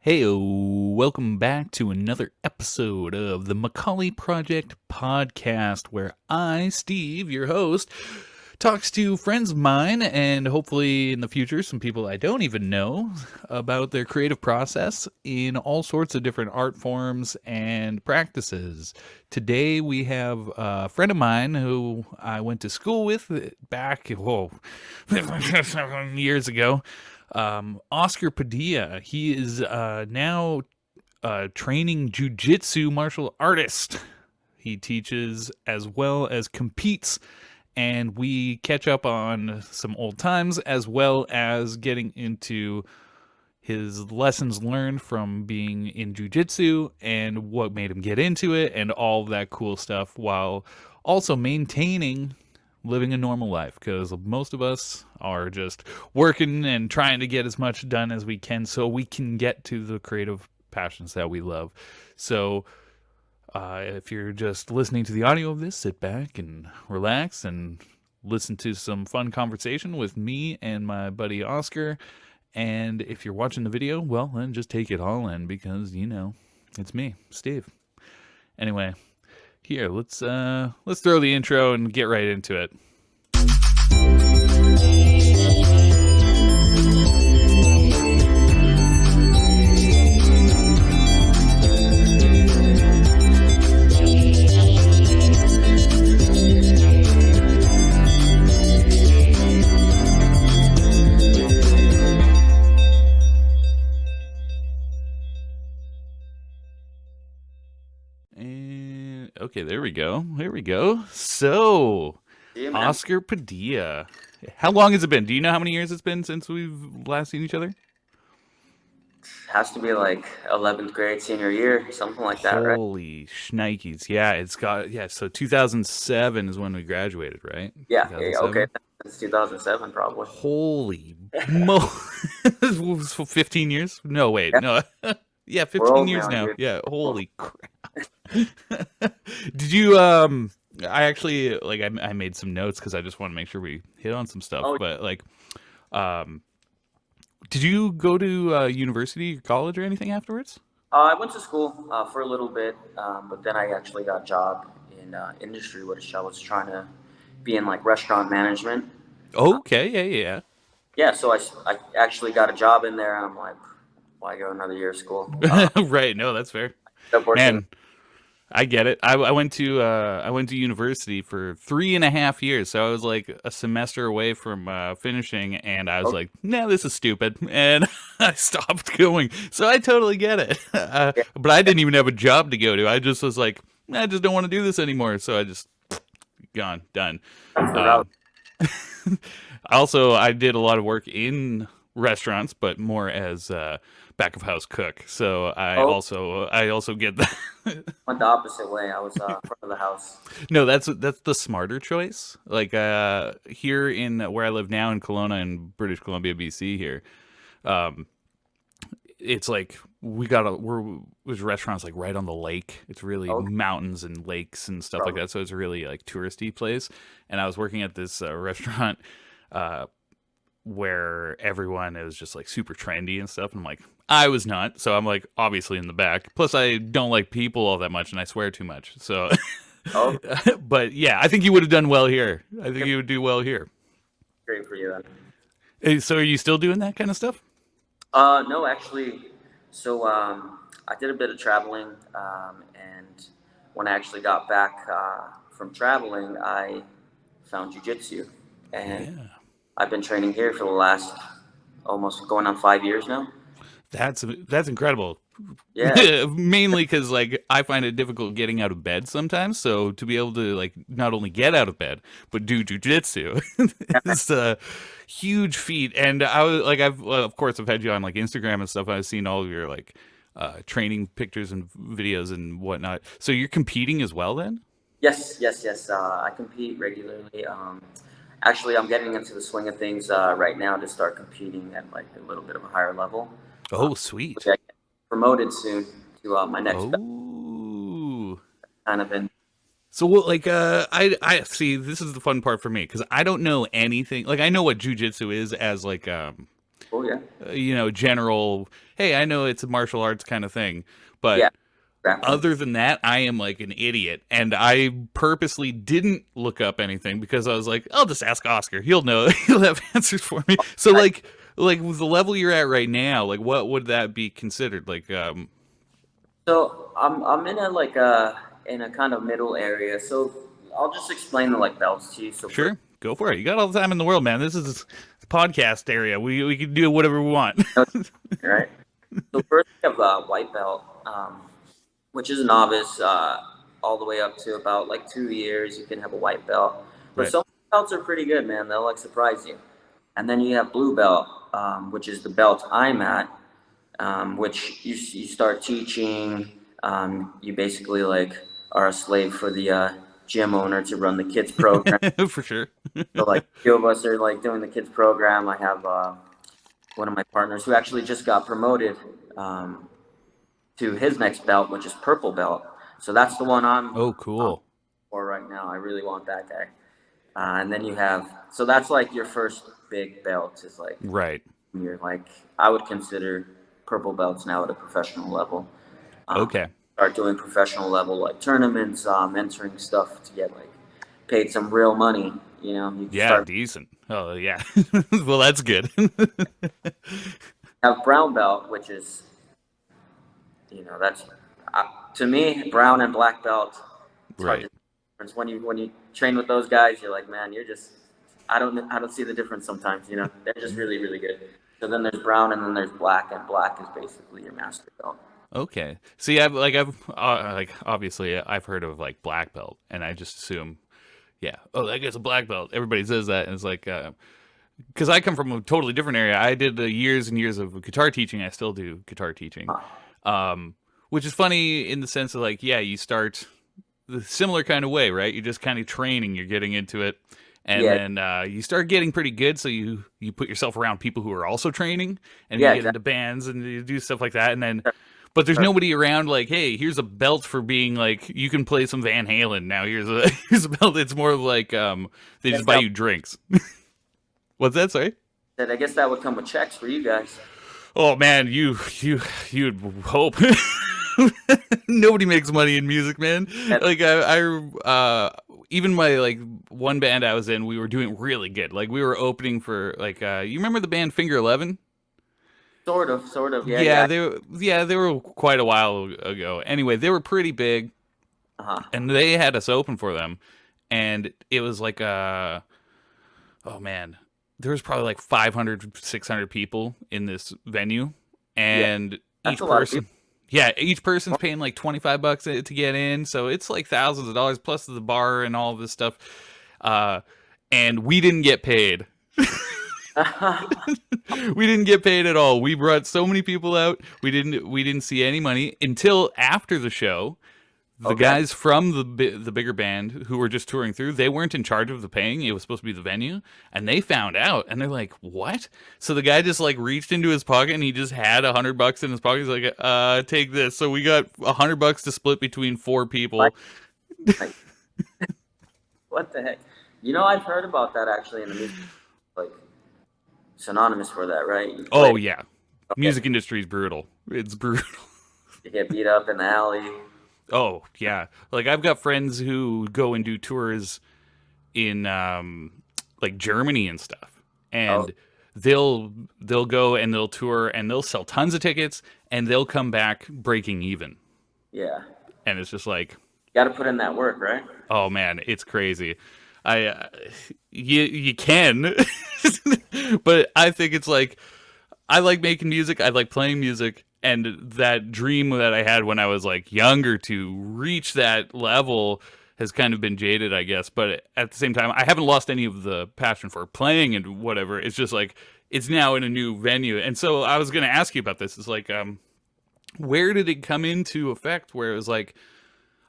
Hey, welcome back to another episode of the Macauley Project podcast, where I, Steve, your host, talks to friends of mine and hopefully in the future some people I don't even know about their creative process in all sorts of different art forms and practices. Today we have a friend of mine who I went to school with back, years ago. Oscar Padilla. He is now training Jiu Jitsu martial artist. He teaches as well as competes, and we catch up on some old times as well as getting into his lessons learned from being in Jiu Jitsu and what made him get into it and all of that cool stuff while also maintaining living a normal life, because most of us are just working and trying to get as much done as we can so we can get to the creative passions that we love. So if you're just listening to the audio of this, sit back and relax and listen to some fun conversation with me and my buddy Oscar. And if you're watching the video, well, then just take it all in, because it's me, Steve. Anyway, here, let's throw the intro and get right into it. Okay, there we go. There we go. So, Yeah, Oscar Padilla. How long has it been? Do you know how many years it's been since we've last seen each other? has to be like 11th grade, senior year, something like that, right? Holy shnikes. Yeah, so 2007 is when we graduated, right? Yeah, okay. 2007? Since 2007, probably. Holy mo 15 years? No, wait. Yeah, No. Yeah, we're 15 old years now, now. dude. Yeah, holy crap. Did you I actually I made some notes because I just want to make sure we hit on some stuff, Oh, but um did you go to university or college or anything afterwards? I went to school for a little bit, but then I actually got a job in industry, which I was trying to be in like restaurant management. Okay, yeah, Yeah, so I actually got a job in there, and I'm like, why go another year of school? yeah. Right, no, that's fair. Ended up working. Man, I get it. I went to university for 3.5 years, so I was like a semester away from finishing, and I was Oh, like, "Nah, this is stupid," and I stopped going. So I totally get it. yeah, But I didn't even have a job to go to. I just was like, I just don't want to do this anymore. So I just gone done. that's the route. Um, Also, I did a lot of work in restaurants, but more as back of house cook. So Oh, I also get that. went the opposite way. I was front of the house. No, that's the smarter choice. Like here in where I live now in Kelowna in British Columbia, BC here, um, it's like there's restaurants like right on the lake. It's really Okay, mountains and lakes and stuff like bro. that. So it's a really like touristy place. And I was working at this restaurant uh, where everyone is just like super trendy and stuff. And I'm like, I was not. So I'm like obviously in the back. Plus, I don't like people all that much and I swear too much. So, Oh, but yeah, I think you would have done well here. I think you would do well here. great for you then. So are you still doing that kind of stuff? No, actually, so I did a bit of traveling, and when I actually got back from traveling, I found jujitsu, and Yeah. I've been training here for the last almost going on 5 years now. That's incredible. Yeah, Mainly because like I find it difficult getting out of bed sometimes. So to be able to like not only get out of bed but do jujitsu is a huge feat. And I was like, of course I've had you on like Instagram and stuff. I've seen all of your like training pictures and videos and whatnot. So you're competing as well then? yes, yes, yes. I compete regularly. Actually, I'm getting into the swing of things right now to start competing at like a little bit of a higher level. Oh, sweet. I get promoted soon to my next belt, Oh. kind of in. So what, like I see this is the fun part for me because I don't know anything. Like I know what jujitsu is as like Oh yeah. General, hey, I know it's a martial arts kind of thing, but Yeah. Grappling. other than that, I am like an idiot. And I purposely didn't look up anything because I was like, I'll just ask Oscar. He'll know. He'll have answers for me. So I, like with the level you're at right now, like what would that be considered? Like so I'm in a like a kind of middle area. So I'll just explain the like belts to you. So first, sure, go for it. You got all the time in the world, man. This is the podcast area. We can do whatever we want. right? So first we have white belt, which is a novice, all the way up to about like 2 years. You can have a white belt, but Right. some belts are pretty good, man. They'll like surprise you. And then you have blue belt, which is the belt I'm at, which you start teaching. You basically like are a slave for the gym owner to run the kids program. For sure. So like few of us are like doing the kids program. I have one of my partners who actually just got promoted to his next belt, which is purple belt. So that's the one Oh, I'm cool. for right now. I really want that guy. And then you have, so that's like your first big belt is like Right. you're like I would consider purple belts now at a professional level. Um, Okay. Start doing professional level like tournaments, entering stuff to get like paid some real money. You Yeah, start decent. Oh, yeah. Well, that's good. have brown belt, which is that's to me brown and black belt. It's hard to Right. difference when you train with those guys. You're like, man, you're just I don't see the difference sometimes. They're just really really good. So then there's brown and then there's black, and black is basically your master belt. Okay. See, I've like obviously I've heard of like black belt, and I just assume, yeah, oh, that guy's a black belt. Everybody says that, and it's like, because I come from a totally different area. I did years and years of guitar teaching. I still do guitar teaching, um, which is funny in the sense of like, yeah, you start the similar kind of way, right? You're just kind of training. You're getting into it. And Yeah, then you start getting pretty good, so you put yourself around people who are also training, and you yeah, get into exactly. bands and you do stuff like that. And then but there's nobody around like, hey, here's a belt for being like you can play some Van Halen. Now here's a here's a belt. It's more of like they just Guess buy that you drinks. What's that? Sorry. I guess that would come with checks for you guys. Oh man, you'd hope. Nobody makes money in music, man. And Like even my like one band I was in, we were doing really good. Like we were opening for like you remember the band Finger 11? sort of, yeah, Yeah, yeah. they were quite a while ago. Anyway, they were pretty big, Uh-huh. and they had us open for them, and it was like oh man, there was probably like 500, 600 people in this venue, Yeah, and that's each a lot of person, people. yeah, each person's paying like $25 to get in, so it's like thousands of dollars plus the bar and all this stuff, uh, and we didn't get paid. We didn't get paid at all. We brought so many people out. We didn't see any money until after the show. The Okay. guys from the bigger band who were just touring through, they weren't in charge of the paying. It was supposed to be the venue, and they found out, and they're like, "What?" So the guy just like reached into his pocket, and he just had $100 in his pocket. He's like, take this." So we got $100 to split between four Like, people. like, what the heck? I've heard about that actually in the music, like synonymous for that, right? You play, Oh yeah, okay, music industry is brutal. It's brutal. you get beat up in the alley. Oh yeah, like I've got friends who go and do tours in like Germany and stuff, Oh, and they'll go and they'll tour and they'll sell tons of tickets and they'll come back breaking even, yeah. and it's just like, Got to put in that work, right? oh man, it's crazy. I you can, but I think it's like I like making music. I like playing music. And that dream that I had when I was like younger to reach that level has kind of been jaded, I guess. But at the same time, I haven't lost any of the passion for playing and whatever. It's just like it's now in a new venue. And so I was going to ask you about this. It's like, where did it come into effect? Where it was like,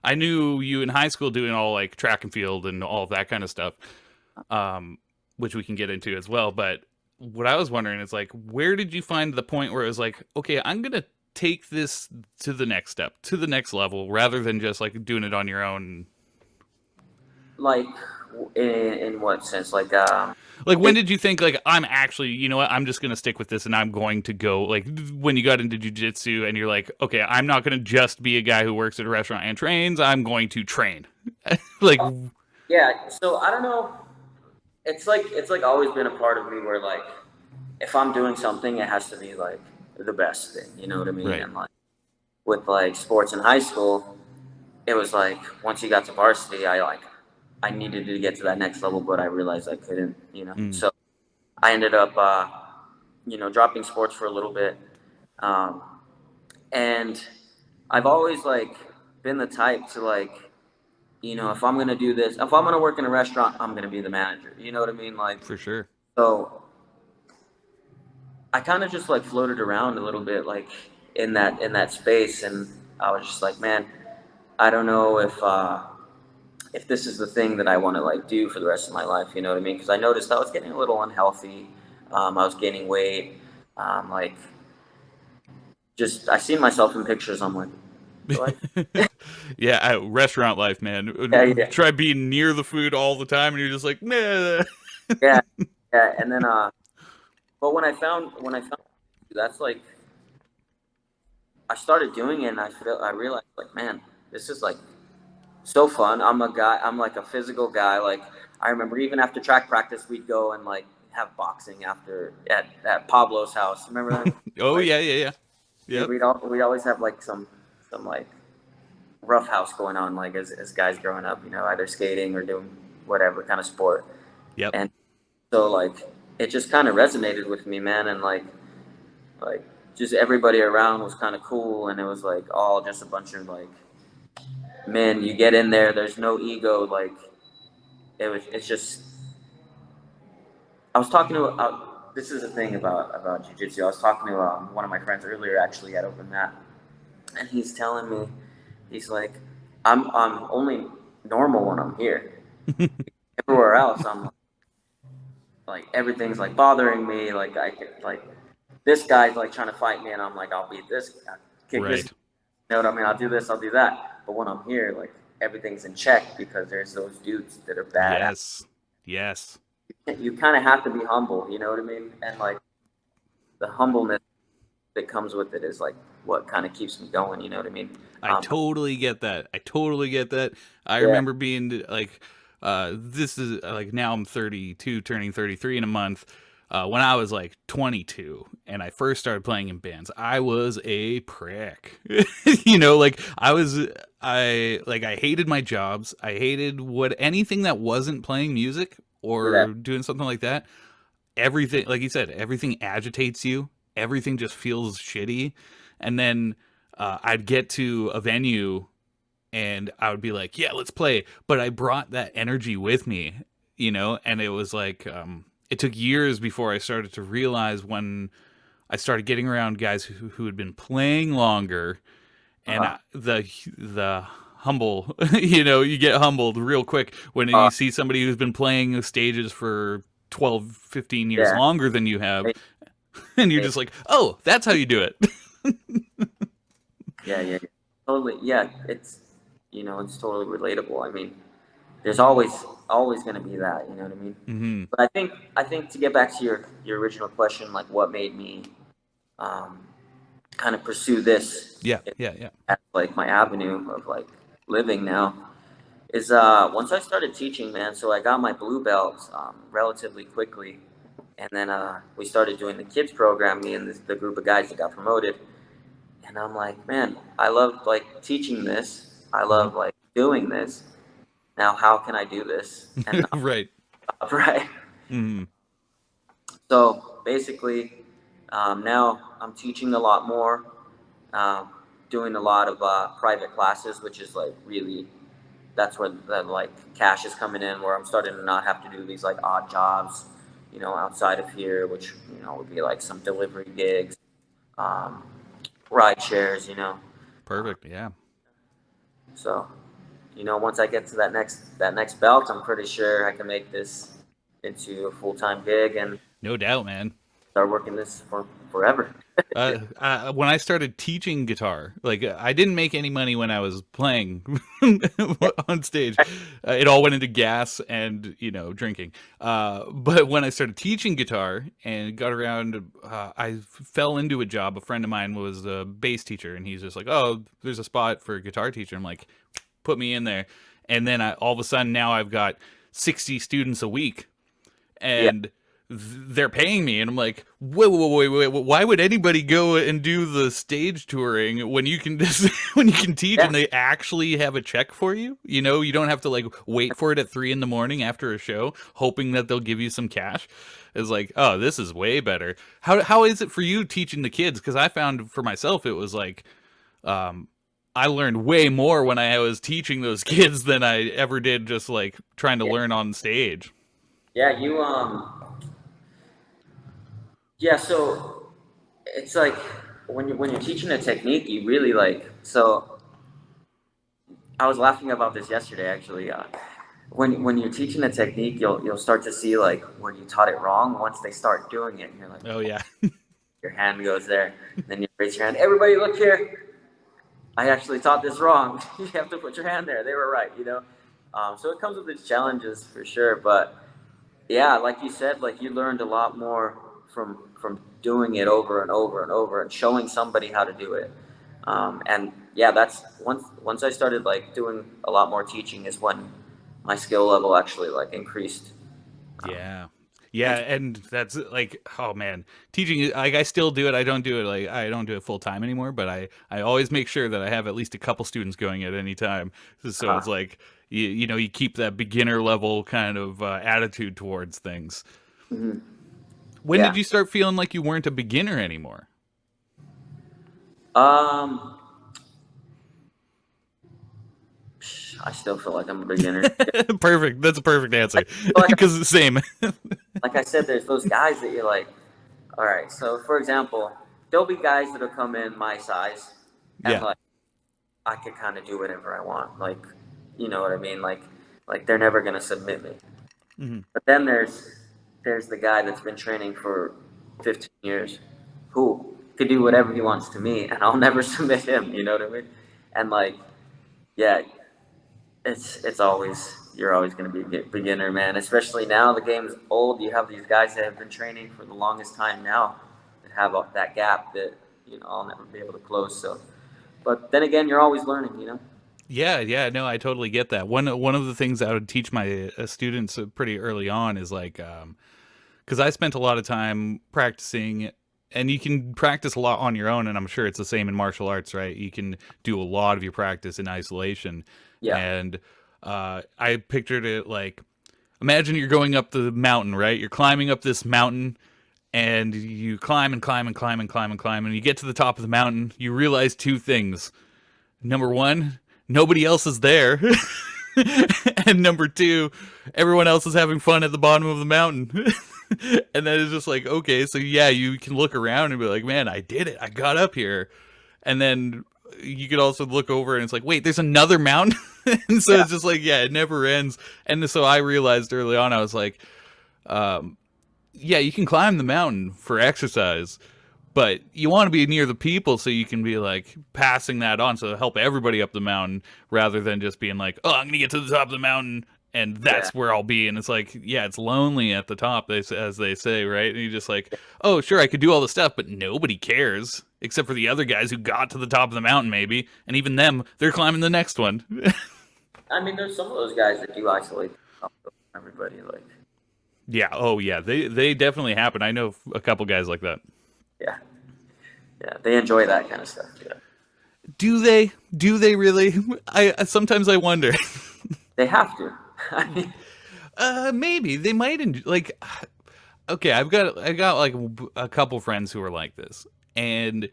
I knew you in high school doing all like track and field and all of that kind of stuff, which we can get into as well. But what I was wondering is like, where did you find the point where it was like, okay, I'm gonna take this to the next step, to the next level, rather than just like doing it on your own? Like In what sense? Like, Like, when it, did you think, like, I'm actually, you know what, I'm just gonna stick with this and I'm going to go, like, when you got into jujitsu and you're like, okay, I'm not gonna just be a guy who works at a restaurant and trains, I'm going to train. Like, yeah. So I don't know. It's like always been a part of me where like if I'm doing something, it has to be like the best thing. You know what I mean? right. And like with like sports in high school, it was like once you got to varsity, I needed to get to that next level, but I realized I couldn't. Mm. So I ended up dropping sports for a little bit, um, and I've always like been the type to like if I'm gonna do this, if I'm gonna work in a restaurant, I'm gonna be the manager. You know what I mean? Like For sure. so I kind of just like floated around a little bit like in that space, and I was just like, man, I don't know if this is the thing that I want to like do for the rest of my life. You know what I mean? Because I noticed I was getting a little unhealthy. I was gaining weight. Like just I seen myself in pictures. I'm like, do I? Yeah, restaurant life, Yeah, man. yeah, Try being near the food all the time, and you're just like, nah. yeah, yeah. And then but when I found that's like I started doing it, and I realized like, man, this is like so fun. I'm a guy. I'm like a physical guy. Like I remember even after track practice, we'd go and like have boxing after at Pablo's house. Remember that? Oh Like yeah, yeah, yeah. dude, Yep, we'd always have like some like rough house going on like as guys growing up. Either skating or doing whatever kind of sport. yep. And so like it just kind of resonated with me, man. And like just everybody around was kind of cool, and it was like all just a bunch of like men. You get in there, there's no ego. Like it's just I was talking to this is the thing about jiu-jitsu. I was talking to one of my friends earlier actually at open mat, and he's telling me he's like I'm only normal when I'm here. Everywhere else I'm like everything's like bothering me. Like I can like this guy's like trying to fight me, and I'm like I'll beat this, I'll kick this. Right. You know what I mean? I'll do this, I'll do that. But when I'm here, like everything's in check because there's those dudes that are bad. Yes. Yes. You kind of have to be humble. You know what I mean? And like the humbleness that comes with it is like what kind of keeps me going. You know what I mean? I totally get that. I totally get that. I Yeah, remember being like, this is like now I'm 32, turning 33 in a month. When I was like 22 and I first started playing in bands, I was a prick. Like I hated my jobs. I hated anything that wasn't playing music yeah, or doing something like that. Everything, like you said, everything agitates you. Everything just feels shitty. And then I'd get to a venue and I would be like, yeah, let's play. But I brought that energy with me, and it was like, it took years before I started to realize when I started getting around guys who had been playing longer and uh, the humble, you get humbled real quick when uh, you see somebody who's been playing stages for 12, 15 years yeah, longer than you have. hey, And you're hey, just like, oh, that's how you do it. yeah, yeah, yeah. Totally. Yeah, it's totally relatable. I mean, there's always going to be that. You know what I mean? Hmm. But I think to get back to your original question, like what made me um, kind of pursue this Yeah, yeah, yeah. as like my avenue of like living now is once I started teaching, man. So I got my blue belt relatively quickly, and then we started doing the kids program. Me and the group of guys that got promoted, and I'm like, man, I love like teaching this. I Hmm. love like doing this. Now, how can I do this and not Right. stop, right? Hmm. So basically, now I'm teaching a lot more, um, doing a lot of private classes, which is like really that's where the like cash is coming in, where I'm starting to not have to do these like odd jobs, outside of here, which would be like some delivery gigs, um, ride shares. Perfect. Yeah. So, once I get to that next belt, I'm pretty sure I can make this into a full time gig and No doubt, man. start working this forever. When I started teaching guitar, like I didn't make any money when I was playing on stage. It all went into gas and drinking. But when I started teaching guitar and got around, I fell into a job. A friend of mine was a bass teacher, and he's just like, "Oh, there's a spot for a guitar teacher." I'm like, "Put me in there." And then all of a sudden now I've got 60 students a week, Yeah, and they're paying me, and I'm like, wait, why would anybody go and do the stage touring when you can just when you can teach yeah. and they actually have a check for you? You don't have to like wait for it at 3 a.m. after a show, hoping that they'll give you some cash. It's like, oh, this is way better. How is it for you teaching the kids? Because I found for myself it was like, I learned way more when I was teaching those kids than I ever did just like trying to Yeah, learn on stage. yeah, yeah. So it's like when you're teaching a technique, you really like. So I was laughing about this yesterday, actually. When you're teaching a technique, you'll start to see like where you taught it wrong once they start doing it, and you're like, Oh yeah. your hand goes there, then you raise your hand. Everybody, look here. I actually taught this wrong. You have to put your hand there. They were right, you know. So it comes with its challenges for sure, but yeah, like you said, like you learned a lot more from doing it over and over and over and showing somebody how to do it. And yeah, that's once I started like doing a lot more teaching is when my skill level actually like increased. Um, Yeah. Yeah, and and that's like, oh man, teaching, like I still do it. I don't do it like I don't do it full time anymore, but I always make sure that I have at least a couple students going at any time. So it's uh, like you keep that beginner level kind of attitude towards things. mhm. When did Yeah. you start feeling like you weren't a beginner anymore? Um, I still feel like I'm a beginner. Perfect. That's a perfect Like, answer. like Because the same. like I said, there's those guys that you're like, all right. So for example, there'll be guys that'll come in my size, and Yeah. like I could kind of do whatever I want. Like, you know what I mean? Like they're never gonna submit me. Hmm. But then there's the guy that's been training for 15 years, who could do whatever he wants to me, and I'll never submit him. You know what I mean? And like, yeah, it's always you're always going to be a beginner, man. Especially now the game's old. You have these guys that have been training for the longest time now that have that gap that I'll never be able to close. So, but then again, you're always learning. Yeah, yeah, no, I totally get that. One of the things I would teach my students pretty early on is like, because I spent a lot of time practicing, and you can practice a lot on your own, and I'm sure it's the same in martial arts, right? You can do a lot of your practice in isolation, Yeah, and I pictured it like, imagine you're going up the mountain, right? You're climbing up this mountain, and you climb and climb and climb and climb and climb, and you get to the top of the mountain. You realize two things. Number one, nobody else is there. And number two, everyone else is having fun at the bottom of the mountain. And then it's just like, okay, so yeah, you can look around and be like, man, I did it. I got up here. And then you could also look over and it's like, wait, there's another mountain. And so yeah, it's just like, yeah, it never ends. And so I realized early on, I was like, um, yeah, you can climb the mountain for exercise, but you want to be near the people so you can be like passing that on so help everybody up the mountain rather than just being like, oh, I'm gonna get to the top of the mountain and yeah. that's where I'll be. And it's like, yeah, it's lonely at the top, as they say, right? And you're just like, oh, sure, I could do all the stuff, but nobody cares except for the other guys who got to the top of the mountain, maybe, and even them, they're climbing the next one. I mean, there's some of those guys that do isolate everybody. Like, Yeah, oh yeah, they definitely happen. I know a couple guys like that. yeah, yeah, they enjoy that kind of stuff. Yeah, Do they? Do they really? I sometimes I wonder. they have to. I mean, Maybe they might like. Okay, I got like a couple friends who are like this, and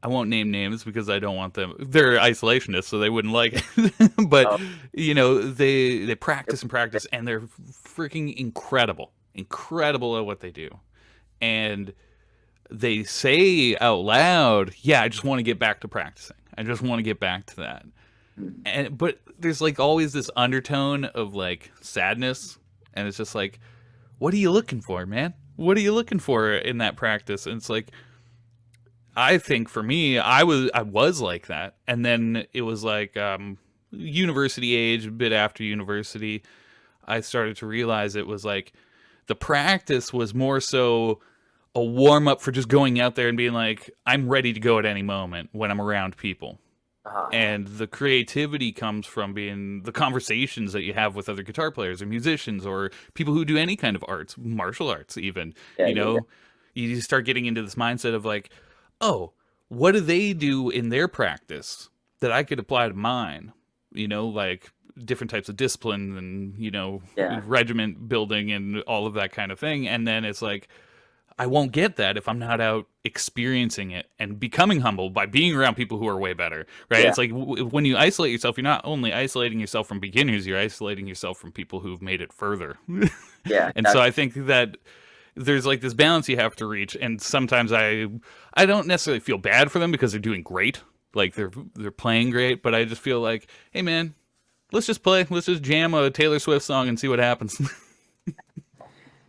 I won't name names because I don't want them. They're isolationists, so they wouldn't like it. But oh, they practice and practice, and they're freaking incredible, incredible at what they do, and they say out loud, "Yeah, I just want to get back to practicing. I just want to get back to that." And but there's like always this undertone of like sadness, and it's just like, what are you looking for, man? what are you looking for in that practice? And it's like, I think for me, I was like that, and then it was like university age, a bit after university, I started to realize it was like the practice was more so a warm up for just going out there and being like, I'm ready to go at any moment when I'm around people. Uh-huh. And the creativity comes from being the conversations that you have with other guitar players or musicians or people who do any kind of arts, martial arts, even. Yeah, You yeah, yeah. know, you start getting into this mindset of like, oh, what do they do in their practice that I could apply to mine? You know, like different types of discipline and, Yeah. regiment building and all of that kind of thing. And then it's like, I won't get that if I'm not out experiencing it and becoming humble by being around people who are way better, right? Yeah. It's like when you isolate yourself, you're not only isolating yourself from beginners, you're isolating yourself from people who've made it further. Yeah. And so I think that there's like this balance you have to reach, and sometimes I don't necessarily feel bad for them because they're doing great, like they're playing great, but I just feel like, hey man, let's just jam a Taylor Swift song and see what happens.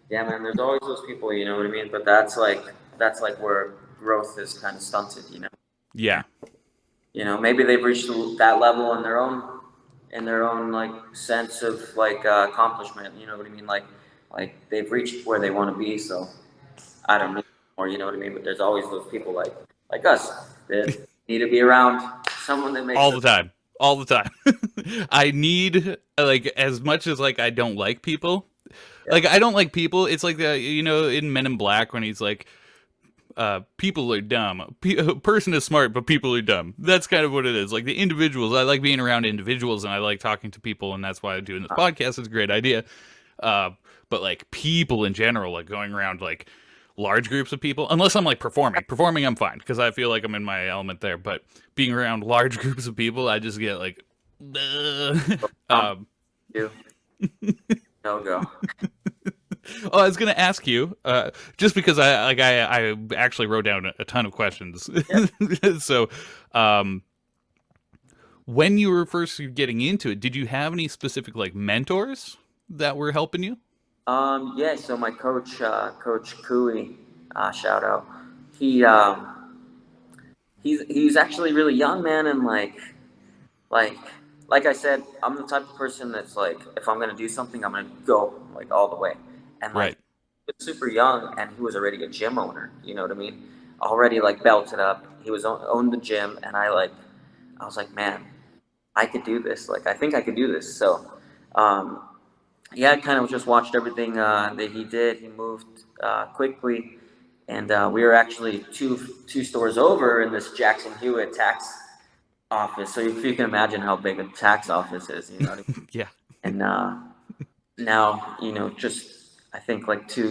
Yeah, man, there's always those people, you know what I mean? But that's like where growth is kind of stunted, you know. Yeah. You know, maybe they've reached that level in their own like sense of like accomplishment, you know what I mean? Like they've reached where they want to be, so I don't know more, you know what I mean? But there's always those people like us that need to be around someone that makes All us. the time. All the time. I need, like, as much as like I don't like people, Yeah. like I don't like people. It's like the, in Men in Black when he's like, people are dumb. A person is smart, but people are dumb. That's kind of what it is. Like the individuals, I like being around individuals, and I like talking to people, and that's why I'm doing this podcast. It's a great idea. Uh, but like people in general, like going around like large groups of people, unless I'm like performing, I'm fine because I feel like I'm in my element there. But being around large groups of people, I just get like, You no go. Oh, I was gonna ask you, just because I actually wrote down a ton of questions. Yeah. So, when you were first getting into it, did you have any specific like mentors that were helping you? Yeah. So my coach, Coach Cooey, shout out. He he's actually really young, man, and like like I said, I'm the type of person that's like, if I'm gonna do something, I'm gonna go like all the way. And like, Right. he was super young, and he was already a gym owner. You know what I mean? Already like belted up. He was owned the gym, and I was like, man, I could do this. Like, I think I could do this. So, um, yeah, I kind of just watched everything that he did. He moved quickly, and we were actually two stores over in this Jackson Hewitt tax office. So if you can imagine how big a tax office is, you know what I mean? Yeah. And now, just I think like 2,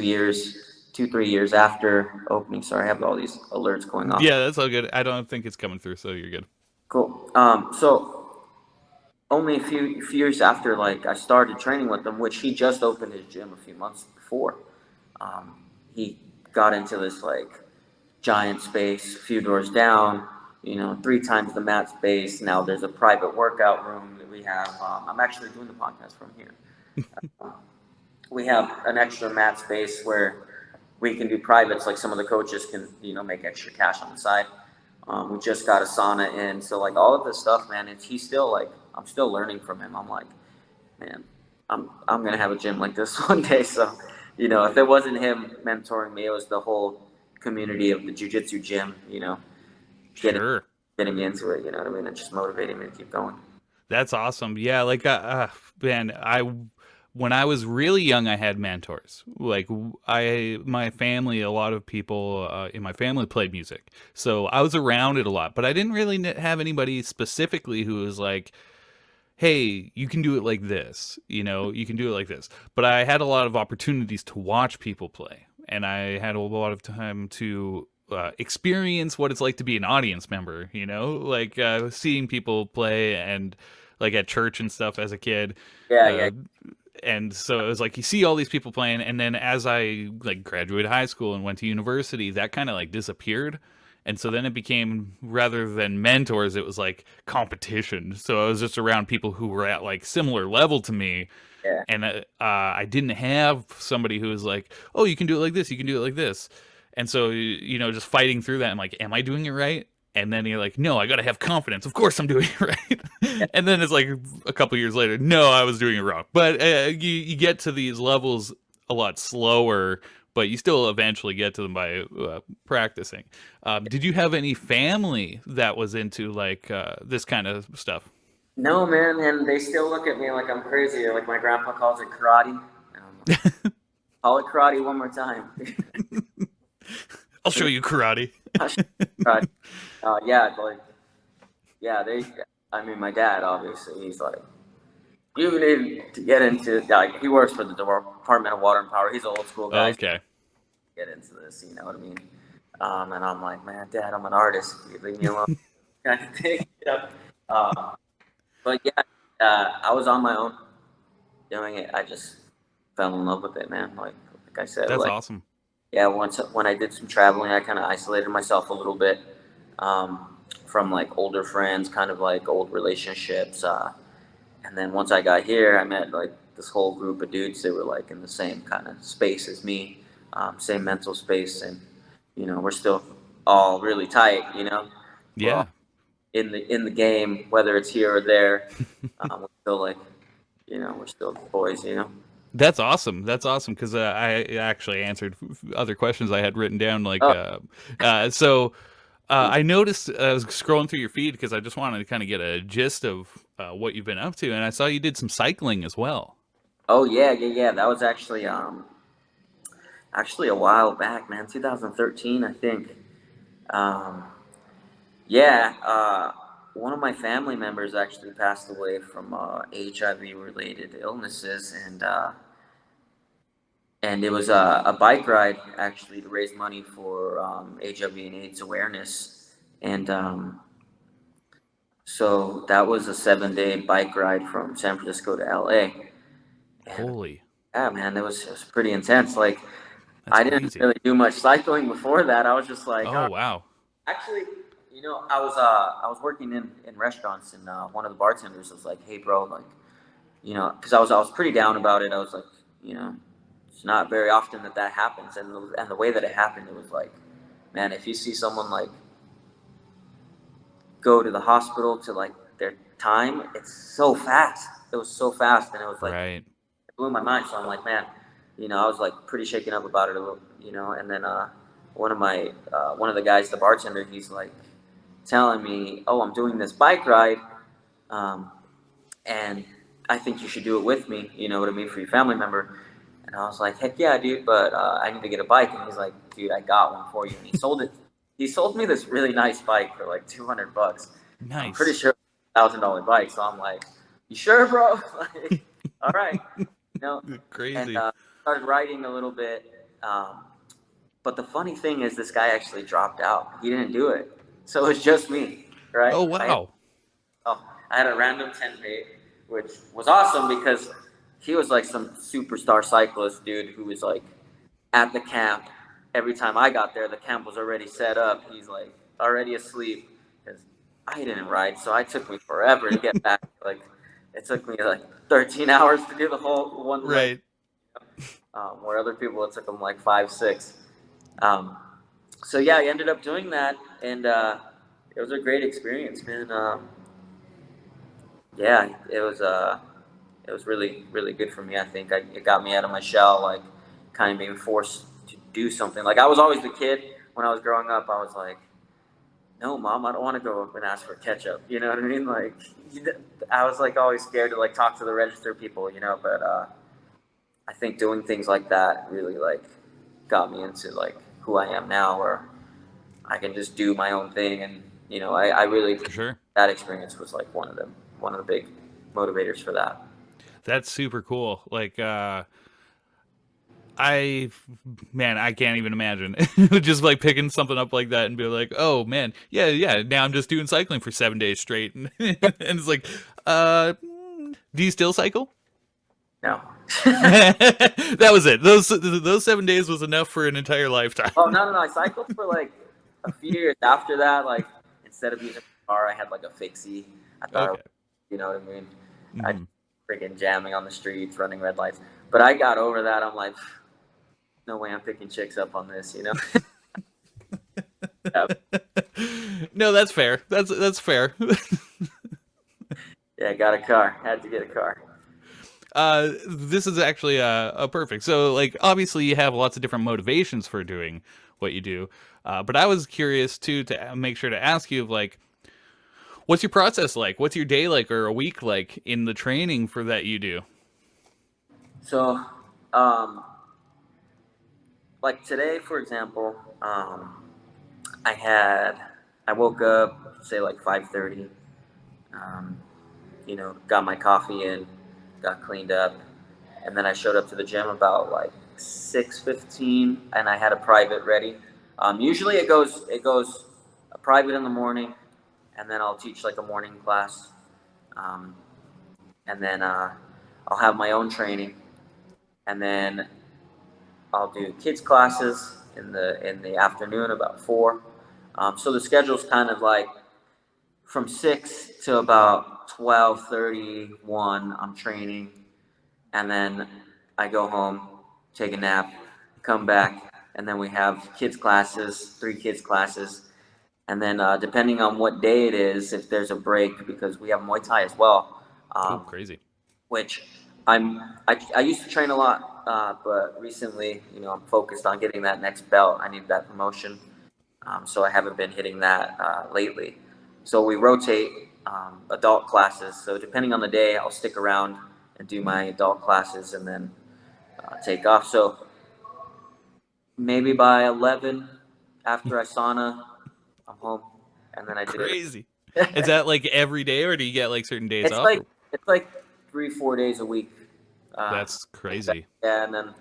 3 years after opening. Sorry, I have all these alerts going off. Yeah, that's all good. I don't think it's coming through, so you're good. Cool. So only a few years after, like I started training with him, which he just opened his gym a few months before. He got into this like giant space, a few doors down. 3 times the mat space. Now there's a private workout room that we have. I'm actually doing the podcast from here. We have an extra mat space where we can do privates, like some of the coaches can, make extra cash on the side. We just got a sauna in, so like all of this stuff, man. He's still like, I'm still learning from him. I'm like, man, I'm gonna have a gym like this one day. So, if it wasn't him mentoring me, it was the whole community of the Jiu Jitsu gym. Getting Sure. getting me into it. You know what I mean? And just motivating me to keep going. That's awesome. Yeah, like man, when I was really young, I had mentors. Like my family, a lot of people in my family played music, so I was around it a lot. But I didn't really have anybody specifically who was like, "Hey, you can do it like this." You can do it like this. But I had a lot of opportunities to watch people play, and I had a lot of time to experience what it's like to be an audience member. Like seeing people play and like at church and stuff as a kid. Yeah, yeah, Uh, and so it was like you see all these people playing, and then as I like graduated high school and went to university, that kind of like disappeared, And so then it became, rather than mentors, it was like competition. So I was just around people who were at like similar level to me, Yeah. and I didn't have somebody who was like, "Oh, you can do it like this, you can do it like this," and so just fighting through that. I'm like, "Am I doing it right?" And then you're like, "No, I got to have confidence. Of course, I'm doing it right." Yeah. And then it's like a couple years later, "No, I was doing it wrong." But you get to these levels a lot slower, but you still eventually get to them by practicing. Did you have any family that was into like this kind of stuff? No, man, and they still look at me like I'm crazy. Like my grandpa calls it karate. And I'm like, call it karate one more time. I'll show you karate. Karate. Yeah, like, yeah, they, I mean, my dad, obviously, he's like, you need to get into, like, he works for the Department of Water and Power. He's an old school guy. Okay. Get into this, you know what I mean? And I'm like, man, Dad, I'm an artist. Leave me alone, kind of thing. But yeah, I was on my own doing it. I just fell in love with it, man. Like I said, That's like, awesome. yeah. When I did some traveling, I kind of isolated myself a little bit from like older friends, kind of like old relationships. And then once I got here, I met like this whole group of dudes that were like in the same kind of space as me, same mental space, and we're still all really tight. We're Yeah. all in the game, whether it's here or there. We're still like, we're still boys. That's awesome. That's awesome because I actually answered other questions I had written down. Like, Oh, so I noticed I was scrolling through your feed because I just wanted to kind of get a gist of what you've been up to, and I saw you did some cycling as well. oh yeah, yeah, yeah. That was actually a while back, man. 2013, I think. Um, yeah, one of my family members actually passed away from HIV-related illnesses, and it was a bike ride actually to raise money for HIV and AIDS awareness, and so that was a 7-day bike ride from San Francisco to LA, and Holy, yeah, man, it was pretty intense. Like that's I didn't crazy. really do much cycling before that. I was just like, Oh wow. actually, I was working in restaurants, and one of the bartenders was like, "Hey, bro, like, because I was pretty down about it. I was like, you know, it's not very often that happens, and the way that it happened, it was like, man, if you see someone like go to the hospital to like their time, it's so fast. It was so fast, and it was like Right. it blew my mind. So I'm like, man, I was like pretty shaken up about it a little, and then one of the guys, the bartender, he's like telling me, "Oh, I'm doing this bike ride, um, and I think you should do it with me. You know what I mean, for your family member." And I was like, "Heck yeah, dude, but I need to get a bike." And he's like, "Dude, I got one for you." And he sold it. He sold me this really nice bike for like $200. I'm pretty Nice. sure it's $1,000 bike. So I'm like, "You sure, bro?" Like, all right, you know. And Crazy. started riding a little bit. But the funny thing is, this guy actually dropped out. He didn't do it, so it was just me, right? Oh I had, wow. oh, I had a random tent mate, which was awesome because he was like some superstar cyclist dude who was like at the camp. Every time I got there, the camp was already set up. He's like already asleep because I didn't ride, so it took me forever to get back. Like it took me like 13 hours to do the whole one leg, Right. where other people it took them like 5, 6. Um, so yeah, I ended up doing that, and it was a great experience, man. Yeah, it was really really good for me. I think it got me out of my shell, like kind of being forced to do something. Like I was always the kid when I was growing up. I was like, no, mom, I don't want to go up and ask for ketchup. You know what I mean? Like I was like always scared to like talk to the register people, But I think doing things like that really like got me into like who I am now, where I can just do my own thing, and I really For sure. that experience was like one of the big motivators for that. That's super cool. Like I man, I can't even imagine just like picking something up like that and be like, "Oh man, yeah, yeah, now I'm just doing cycling for 7 days straight." And, and it's like, do you still cycle? No. That was it. Those 7 days was enough for an entire lifetime. Oh, no, no, no. I cycled for like a few years after that, like instead of using my car, I had like a fixie. I thought, Okay. you know what I mean? I Mhm. freaking jamming on the streets, running red lights. But I got over that. I'm like, no way, I'm picking chicks up on this. You know? Yeah, No, that's fair. That's fair. yeah. Got a car. Had to get a car. This is actually a perfect. So, like, obviously, you have lots of different motivations for doing what you do. But I was curious too to make sure to ask you, of like, what's your process like? What's your day like, or a week like in the training for that you do? So, um, like today, for example, I had I woke up say like 5:30. Um, you know, got my coffee in, got cleaned up, and then I showed up to the gym about like 6:15, and I had a private ready. Usually it goes a private in the morning, and then I'll teach like a morning class, um, and then I'll have my own training, and then I'll do kids classes in the afternoon about 4. So the schedule's kind of like from 6 to about 12:31. I'm training, and then I go home, take a nap, come back, and then we have kids classes, 3 kids classes, and then depending on what day it is, if there's a break, because we have Muay Thai as well, Oh, um, crazy. which I used to train a lot, but recently, you know, I'm focused on getting that next belt. I need that promotion, so I haven't been hitting that lately. So we rotate adult classes. So depending on the day, I'll stick around and do my adult classes, and then take off. So maybe by 11, after I sauna, I'm home, and then I do it. Crazy. Is that like every day, or do you get like certain days it's off? like Or it's like 3 4 days a week. that's Like that. crazy. Yeah, and then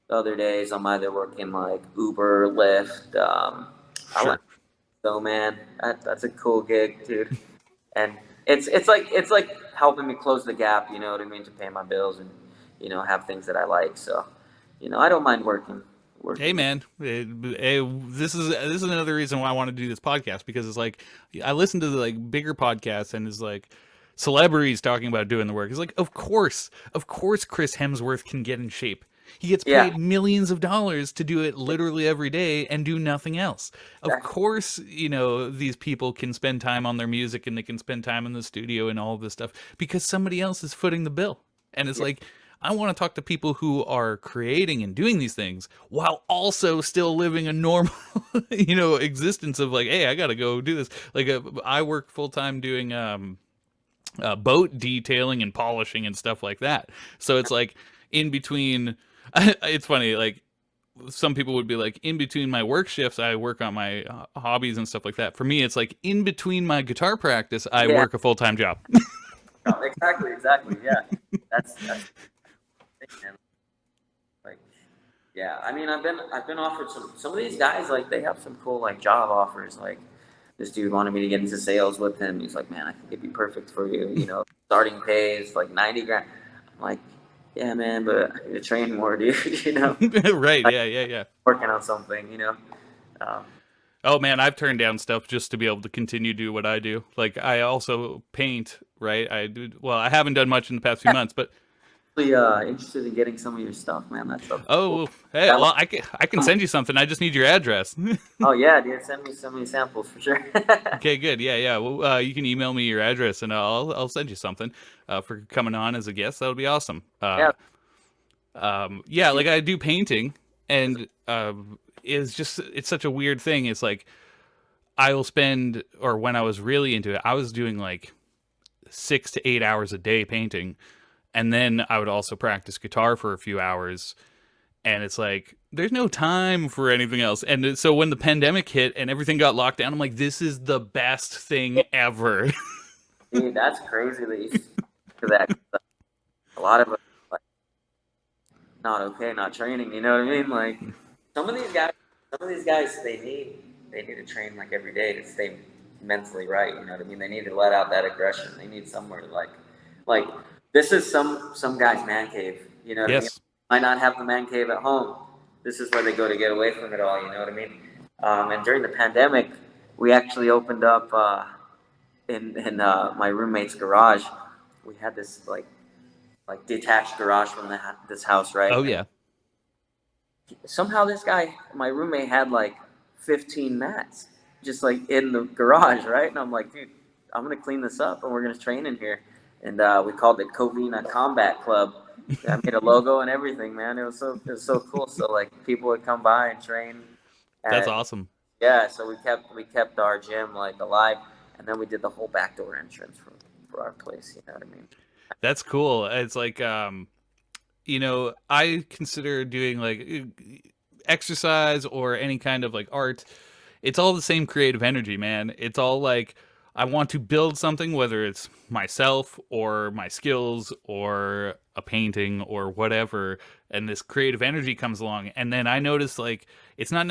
the other days I'm either working like Uber, Lyft. I like Sure. so man, that's a cool gig, dude. And it's like helping me close the gap. You know what I mean, to pay my bills and have things that I like. So I don't mind working. Hey Working. man, this is another reason why I want to do this podcast, because it's like I listen to the like bigger podcasts, and it's like celebrities talking about doing the work. It's like, of course, Chris Hemsworth can get in shape. He gets Yeah. paid millions of dollars to do it literally every day and do nothing else. Of Exactly. course, these people can spend time on their music, and they can spend time in the studio and all of this stuff because somebody else is footing the bill. And it's Yeah. like, I want to talk to people who are creating and doing these things while also still living a normal, existence of like, hey, I got to go do this. Like, I work full time doing boat detailing and polishing and stuff like that. So it's like in between. It's funny, like some people would be like, in between my work shifts, I work on my hobbies and stuff like that. For me, it's like in between my guitar practice, I Yeah. work a full time job. Exactly. Exactly. Yeah. That's the thing, man. Like, yeah. I mean, I've been offered some of these guys, like they have some cool like job offers. Like this dude wanted me to get into sales with him. He's like, man, I think it'd be perfect for you. Starting pay is like 90 grand. I'm like, yeah, man, but I need to train more, dude. Right? Like Yeah, yeah, yeah. working on something. Um, Oh man, I've turned down stuff just to be able to continue to do what I do. Like I also paint, right? I do well. I haven't done much in the past few yeah, months, but really interested in getting some of your stuff, man. That stuff's cool. oh hey, That, well I can send you something. I just need your address. oh yeah, dude, send me some of your samples for sure. Okay, good. Yeah, yeah. Well, you can email me your address, and I'll send you something for coming on as a guest. That would be awesome. Yeah, Yeah, dude, like I do painting, and it's such a weird thing. It's like I will spend, or when I was really into it, I was doing like 6 to 8 hours a day painting, and then I would also practice guitar for a few hours. And it's like there's no time for anything else. And so when the pandemic hit and everything got locked down, I'm like, this is the best thing ever. dude, that's crazy that you for that. A lot of us like not okay, not training. You know what I mean? Like some of these guys, they need to train like every day to stay mentally right. You know what I mean? They need to let out that aggression. They need somewhere to like this is some guy's man cave. You know what I mean? Yes. Might not have the man cave at home. This is where they go to get away from it all. You know what I mean? And during the pandemic, we actually opened up in my roommate's garage. We had this like detached garage from this house, right? Oh And yeah. somehow this guy, my roommate, had like 15 mats just like in the garage, right? And I'm like, dude, I'm gonna clean this up and we're gonna train in here. And we called it Covina Combat Club. I made a logo and everything, man. It was so cool. So like people would come by and train. That's And awesome. yeah, so we kept our gym like alive, and then we did the whole backdoor entrance for our place. You know what I mean? That's cool. It's like I consider doing like exercise or any kind of like art, it's all the same creative energy, man. It's all like I want to build something, whether it's myself or my skills or a painting or whatever, and this creative energy comes along, and then I notice like it's not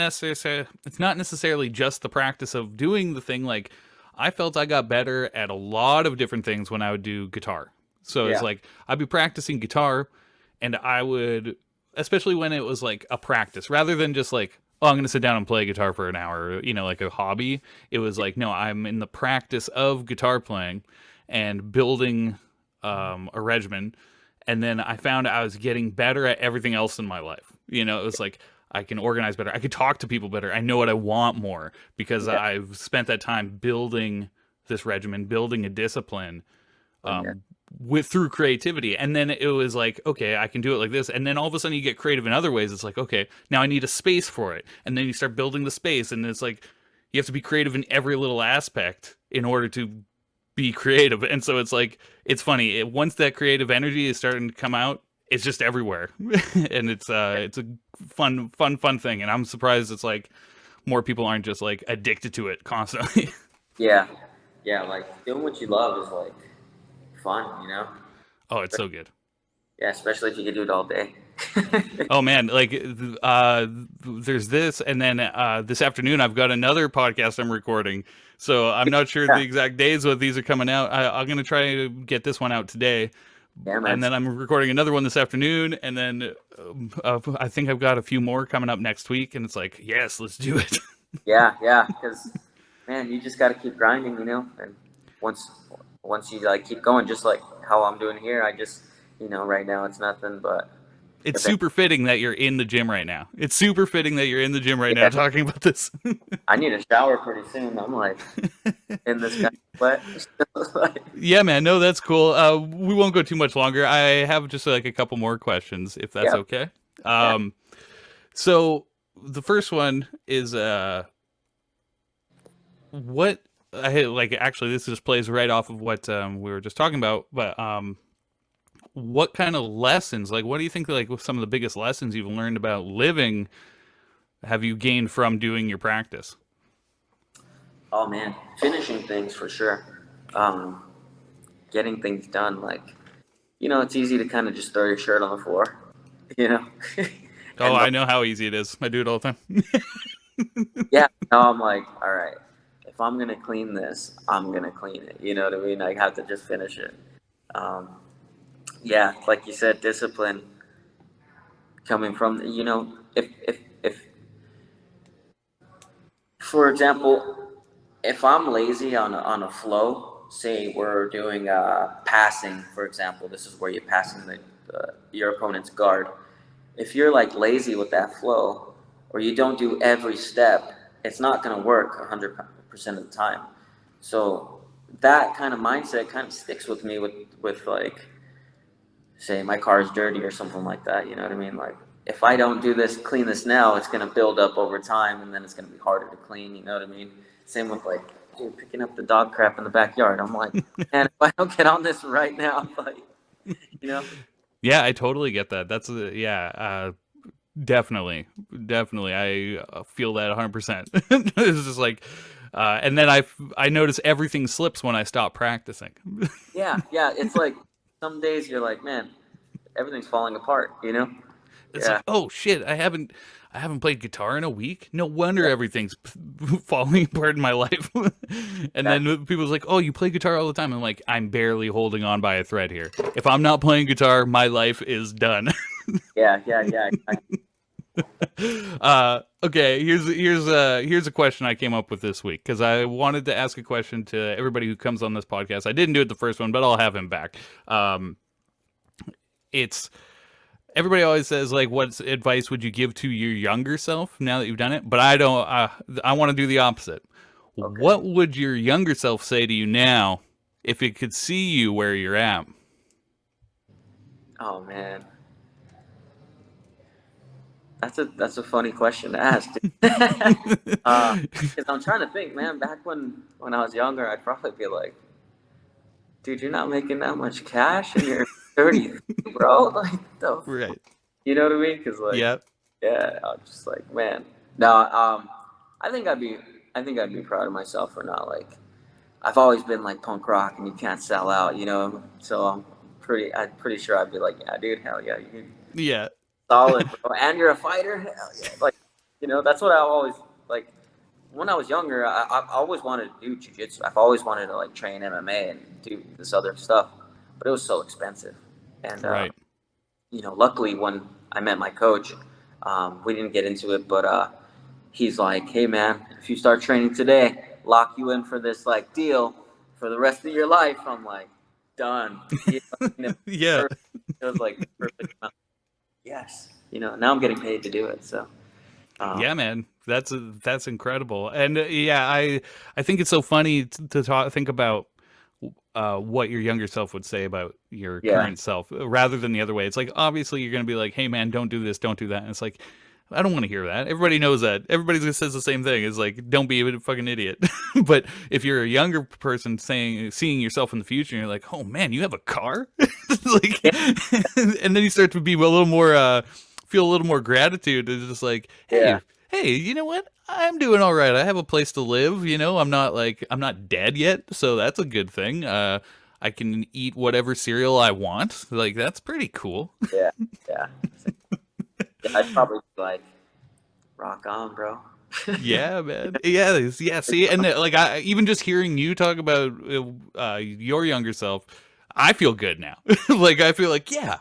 necessarily just the practice of doing the thing. Like I felt I got better at a lot of different things when I would do guitar. So it's Yeah, like I'd be practicing guitar and I would, especially when it was like a practice rather than just like, oh, I'm going to sit down and play guitar for an hour, like a hobby. It was like, no, I'm in the practice of guitar playing and building a regimen. And then I found I was getting better at everything else in my life. It was like I can organize better. I could talk to people better. I know what I want more because yeah, I've spent that time building this regimen, building a discipline yeah, with through creativity. And then it was like, okay, I can do it like this. And then all of a sudden you get creative in other ways. It's like, okay, now I need a space for it. And then you start building the space, and it's like you have to be creative in every little aspect in order to be creative. And so it's like it's funny. Once that creative energy is starting to come out, it's just everywhere. And it's a fun thing. And I'm surprised it's like more people aren't just like addicted to it constantly. yeah, yeah. Like doing what you love is like fun, you know? Oh, it's so good. Yeah, especially if you can do it all day. Oh man, like there's this, and then this afternoon I've got another podcast I'm recording. So I'm not sure the Yeah, exact days what these are coming out. I'm gonna try to get this one out today, yeah, man. and then I'm recording another one this afternoon, and then I think I've got a few more coming up next week. And it's like, yes, let's do it. Yeah, yeah. Because man, you just got to keep grinding, you know. And once once you like keep going, just like how I'm doing here, I just right now it's nothing It's but then super fitting that you're in the gym right now. It's super fitting that you're in the gym right now yeah, talking about this. I need a shower pretty soon. I'm like in this kind of sweat. Like, Yeah, man. No, that's cool. We won't go too much longer. I have just like a couple more questions, if that's yeah, okay. yeah. Um, so the first one is what I like. Actually, this just plays right off of what we were just talking about. But what kind of lessons? Like, what do you think? Like, some of the biggest lessons you've learned about living have you gained from doing your practice? Oh man, finishing things for sure. Um, Getting things done. Like it's easy to kind of just throw your shirt on the floor, you know. Oh, And I know how easy it is. I do it all the time. yeah, now I'm like, all right, if I'm gonna clean this, I'm gonna clean it. You know what I mean? I have to just finish it. Um, yeah, like you said, discipline coming from if for example, if I'm lazy on a flow, say we're doing passing, for example, this is where you're passing your opponent's guard. If you're like lazy with that flow, or you don't do every step, it's not going to work 100% of the time. So that kind of mindset kind of sticks with me with like, say my car is dirty or something like that. You know what I mean? Like if I don't do this, clean this now, it's going to build up over time, and then it's going to be harder to clean. You know what I mean? Same with like, dude, picking up the dog crap in the backyard. I'm like, man, if I don't get on this right now, like, you know, Yeah, I totally get that. That's yeah, definitely, definitely. I feel that 100%. It's just like, and then I notice everything slips when I stop practicing. yeah, yeah. It's like some days you're like, man, everything's falling apart. You know? It's Yeah, like, oh shit, I haven't played guitar in a week. No wonder yeah, everything's falling apart in my life. And exactly. then people's like, oh, you play guitar all the time. I'm like, I'm barely holding on by a thread here. If I'm not playing guitar, my life is done. Yeah, yeah, yeah. Okay, here's a question I came up with this week because I wanted to ask a question to everybody who comes on this podcast. I didn't do it the first one, but I'll have him back. It's everybody always says like, what advice would you give to your younger self now that you've done it? But I don't. I want to do the opposite. Okay. What would your younger self say to you now if it could see you where you're at? Oh man, that's a funny question to ask. Because I'm trying to think, man. Back when I was younger, I'd probably be like, dude, you're not making that much cash, and you're 30, bro. Like, Right. you know what I mean? Because like, Yep. yeah, I'm just like, man. No, I think I'd be proud of myself for not like. I've always been like punk rock, and you can't sell out, you know. So I'm pretty sure I'd be like, yeah, dude, hell yeah, you Yeah. solid, bro. And you're a fighter, hell yeah. Like, that's what I always like. When I was younger, I always wanted to do jujitsu. I've always wanted to like train MMA and do this other stuff, but it was so expensive. And Right. luckily when I met my coach, we didn't get into it, but he's like, "Hey man, if you start training today, lock you in for this like deal for the rest of your life." I'm like, done. Yeah. It was like perfect. Yes, now I'm getting paid to do it. So Yeah, man, that's incredible, and yeah, I think it's so funny to think about what your younger self would say about your yeah, current self, rather than the other way. It's like obviously you're gonna be like, "Hey, man, don't do this, don't do that," and it's like I don't want to hear that. Everybody knows that. Everybody says the same thing. Is like, don't be a fucking idiot. But if you're a younger person seeing yourself in the future, and you're like, oh man, you have a car, like, yeah, and then you start to be a little more, feel a little more gratitude. It's just like, yeah, hey, you know what? I'm doing all right. I have a place to live. I'm not dead yet, so that's a good thing. I can eat whatever cereal I want. Like that's pretty cool. yeah, yeah. I'd probably be like, rock on, bro. Yeah, man. Yeah, yeah. See, and like, I even just hearing you talk about your younger self, I feel good now. Like, I feel like, yeah,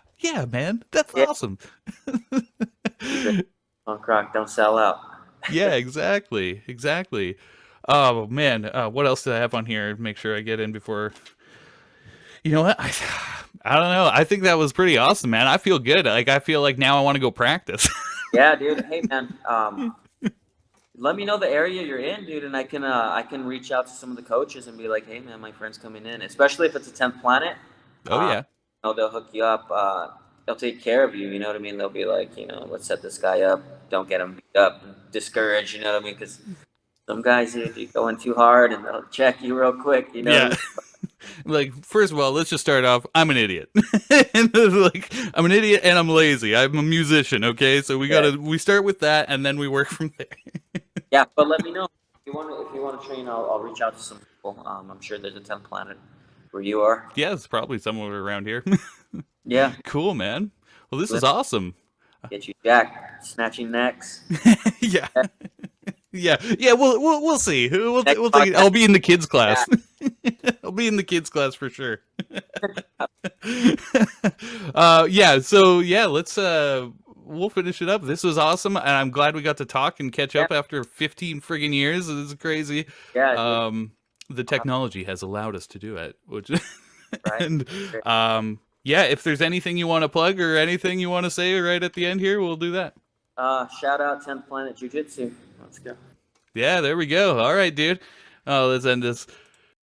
man, that's Yeah, awesome. punk rock, don't sell out. Yeah, exactly, exactly. Oh man, what else did I have on here? Make sure I get in before. You know what? I don't know. I think that was pretty awesome, man. I feel good. Like, I feel like now I want to go practice. Yeah, dude. Hey, man. Let me know the area you're in, dude, and I can reach out to some of the coaches and be like, hey, man, my friend's coming in. Especially if it's a 10th planet, Oh uh, yeah, they'll hook you up. They'll take care of you. You know what I mean? They'll be like, let's set this guy up. Don't get him beat up, and discouraged. You know what I mean? Because some guys, you going too hard, and they'll check you real quick. You know what I yeah. mean? Like, first of all, let's just start off. I'm an idiot. And like, I'm an idiot and I'm lazy. I'm a musician. Okay, so Yeah. we start with that and then we work from there. Yeah, but let me know if you want to train. I'll reach out to some people. I'm sure there's a 10th planet where you are. Yeah, it's probably somewhere around here. Yeah, Cool, man. Well, this is let's awesome. get you jacked, snatching necks. Yeah, yeah. We'll see. Next We'll take. podcast, I'll be in the kids yeah, class. I'll be in the kids class for sure. Yeah. So yeah, let's we'll finish it up. This was awesome, and I'm glad we got to talk and catch yeah, up after 15 friggin' years. This is crazy. yeah, dude. Um, the technology has allowed us to do it, which Right. and yeah. If there's anything you want to plug or anything you want to say right at the end here, we'll do that. Shout out 10th Planet Jiu Jitsu. Let's go. Yeah, there we go. All right, dude. Oh, let's end this.